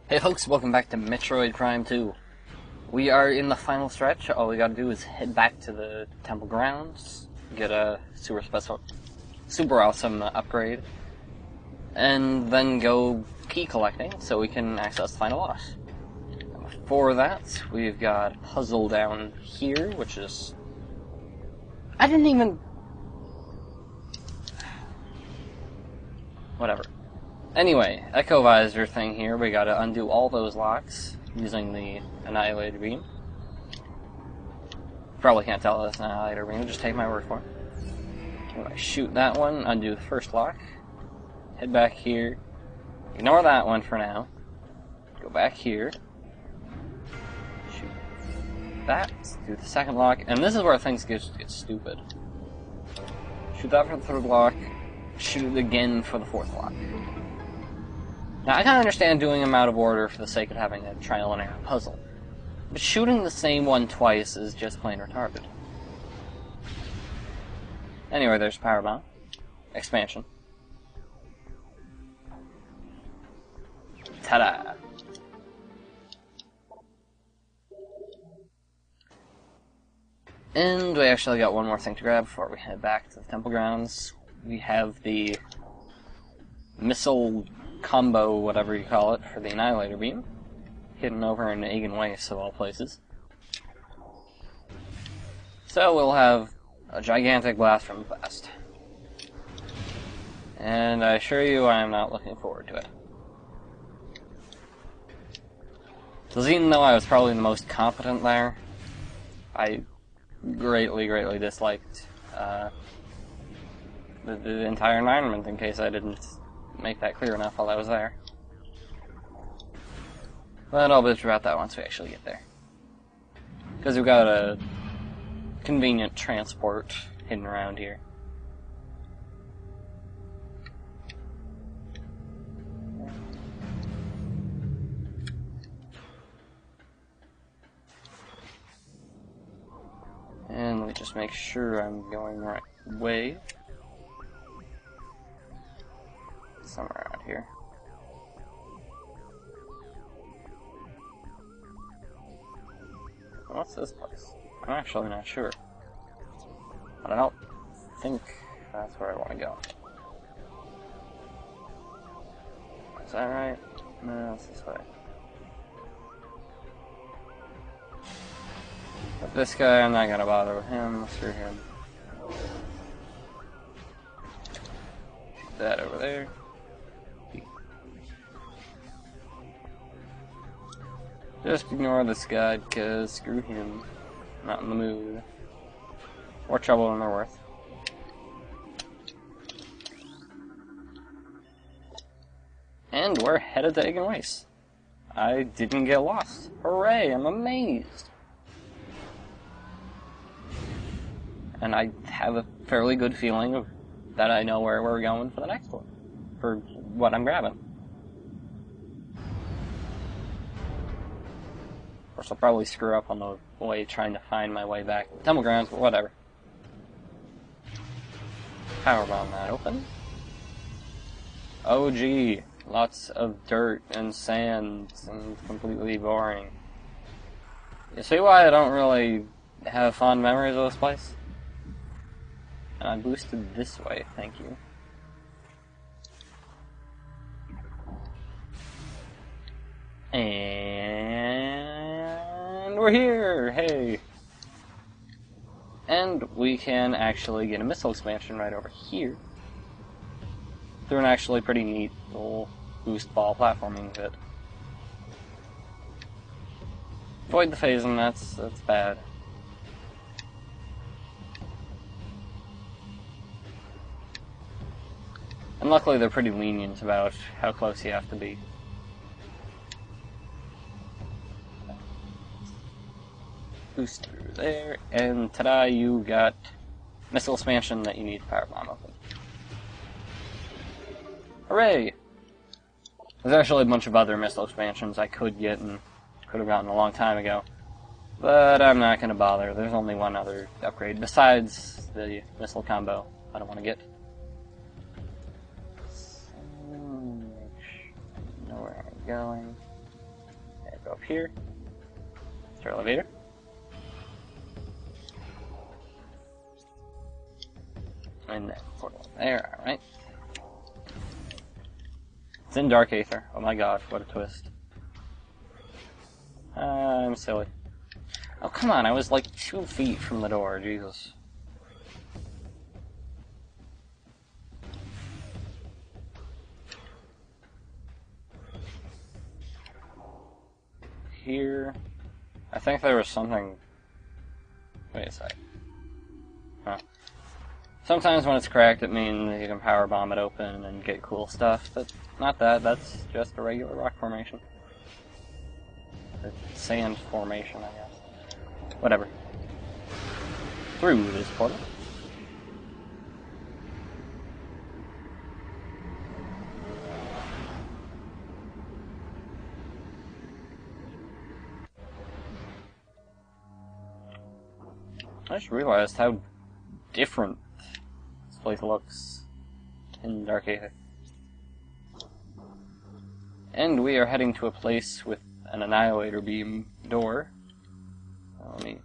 Hey folks, welcome back to Metroid Prime 2. We are in the final stretch. All we gotta do is head back to the temple grounds, get a super awesome upgrade, and then go key collecting so we can access the final boss. And before that, we've got a puzzle down here, which is... Whatever. Anyway, Echo Visor thing here, we gotta undo all those locks using the Annihilator Beam. Probably can't tell that's an Annihilator Beam, just take my word for it. Anyway, shoot that one, undo the first lock, head back here, ignore that one for now, go back here, shoot that, do the second lock, and this is where things get stupid. Shoot that for the third lock, shoot it again for the fourth lock. Now, I can understand doing them out of order for the sake of having a trial and error puzzle, but shooting the same one twice is just plain retarded. Anyway, there's Power Bomb. Expansion. Ta-da! And we actually got one more thing to grab before we head back to the temple grounds. We have the missile combo, whatever you call it, for the Annihilator Beam, hidden over in Agon Wastes of all places. So we'll have a gigantic blast from the past. And I assure you I am not looking forward to it. Because even though I was probably the most competent there, I greatly disliked the entire environment, in case I didn't make that clear enough while I was there. But I'll bitch about that once we actually get there. Because we've got a convenient transport hidden around here. And let me just make sure I'm going the right way. Somewhere around here. What's this place? I'm actually not sure. But I don't think that's where I want to go. Is that right? No, it's this way. But this guy, I'm not gonna bother with him. Screw him. Put that over there. Just ignore this guy, because screw him. Not in the mood. More trouble than they're worth. And we're headed to Agon Wastes. I didn't get lost. Hooray, I'm amazed. And I have a fairly good feeling that I know where we're going for the next one. For what I'm grabbing. Of course, I'll probably screw up on the way trying to find my way back to the temple grounds, but whatever. Power bomb that open. Oh gee, lots of dirt and sand and completely boring. You see why I don't really have fond memories of this place? And I boosted this way, thank you. And we're here! Hey! And we can actually get a missile expansion right over here. Through an actually pretty neat little boost ball platforming bit. Avoid the phasing, that's bad. And luckily they're pretty lenient about how close you have to be. Boost through there, and ta-da, you got missile expansion that you need to power bomb open. Hooray! There's actually a bunch of other missile expansions I could get and could have gotten a long time ago. But I'm not going to bother. There's only one other upgrade besides the missile combo I don't want to get. So, make sure I know where I'm going. Go up here. Start elevator. And then portal there, alright. It's in Dark Aether. Oh my god, what a twist. I'm silly. Oh, come on, I was like 2 feet from the door, Jesus. Here. I think there was something. Wait a sec. Huh. Sometimes when it's cracked, it means you can power bomb it open and get cool stuff, but not that. That's just a regular rock formation. Or sand formation, I guess. Whatever. Through this portal. I just realized how different this place looks in Dark Aether. And we are heading to a place with an Annihilator Beam door. Let me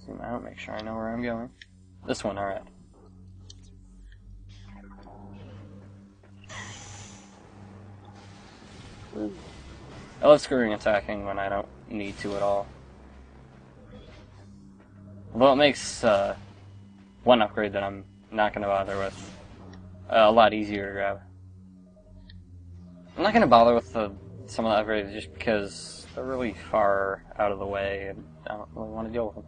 zoom out, make sure I know where I'm going. This one, alright. I love screwing attacking when I don't need to at all. Although it makes one upgrade that I'm not going to bother with a lot easier to grab. I'm not going to bother with some of the upgrades just because they're really far out of the way and I don't really want to deal with them.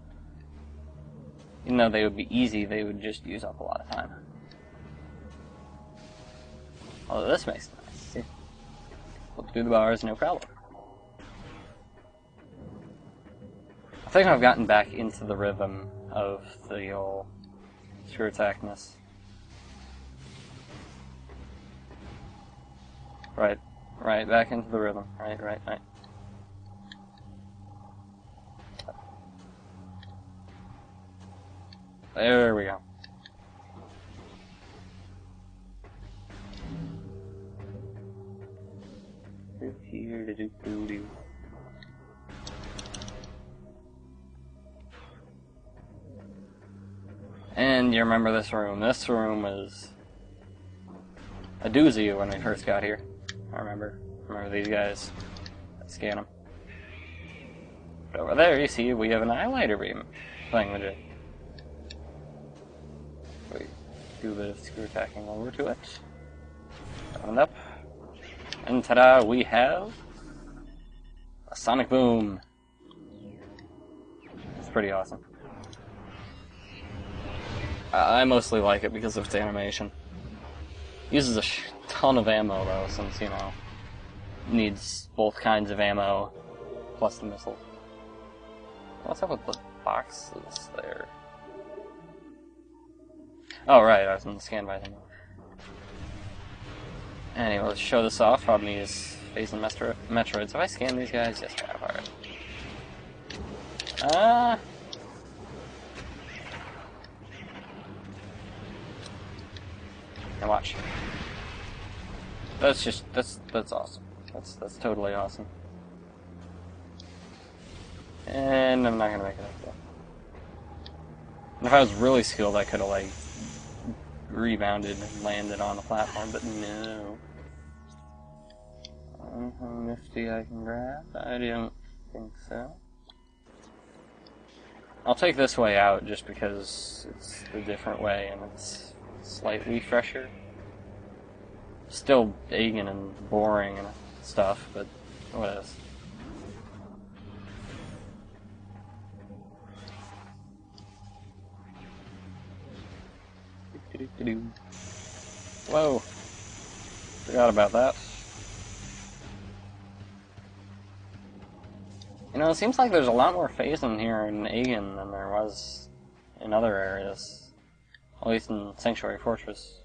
Even though they would be easy, they would just use up a lot of time. Although this makes it nice. See? Flip through the bars, no problem. I think I've gotten back into the rhythm of the old screw attackness. Right, back into the rhythm. Right. There we go. Here to do. And you remember this room. This room was a doozy when we first got here. I remember these guys. Let's scan them. But over there, you see, we have an Annihilator Beam playing legit. We do a bit of screw attacking over to it. Open up. And ta-da, we have a Sonic Boom. It's pretty awesome. I mostly like it because of its animation. Uses a ton of ammo though, since, you know, needs both kinds of ammo plus the missiles. What's up with the boxes there? Oh right, I was in the scan by thing. Anyway, let's show this off on these Phase and Metroids. Have I scanned these guys? Yes, I have. Alright. Now watch. That's awesome. That's totally awesome. And I'm not gonna make it up there. And if I was really skilled, I could have like rebounded and landed on the platform, but no. Anything nifty I can grab? I don't think so. I'll take this way out just because it's a different way and it's slightly fresher. Still Agon and boring and stuff, but what else? Whoa! Forgot about that. You know, it seems like there's a lot more phase in here in Agon than there was in other areas. At least in Sanctuary Fortress.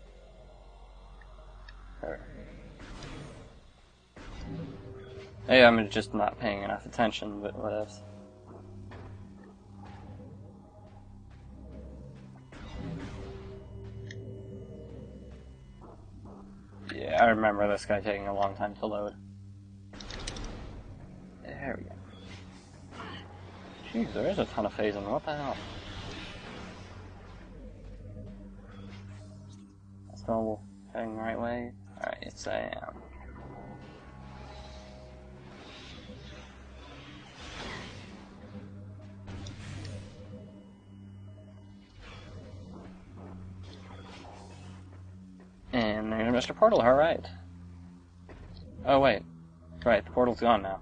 Hey, I'm just not paying enough attention, but what else? Yeah, I remember this guy taking a long time to load. There we go. Jeez, there is a ton of phasing. What the hell? Still heading the right way? Alright, yes I am. And there's Mr. Portal, alright. Oh wait. Right, the portal's gone now.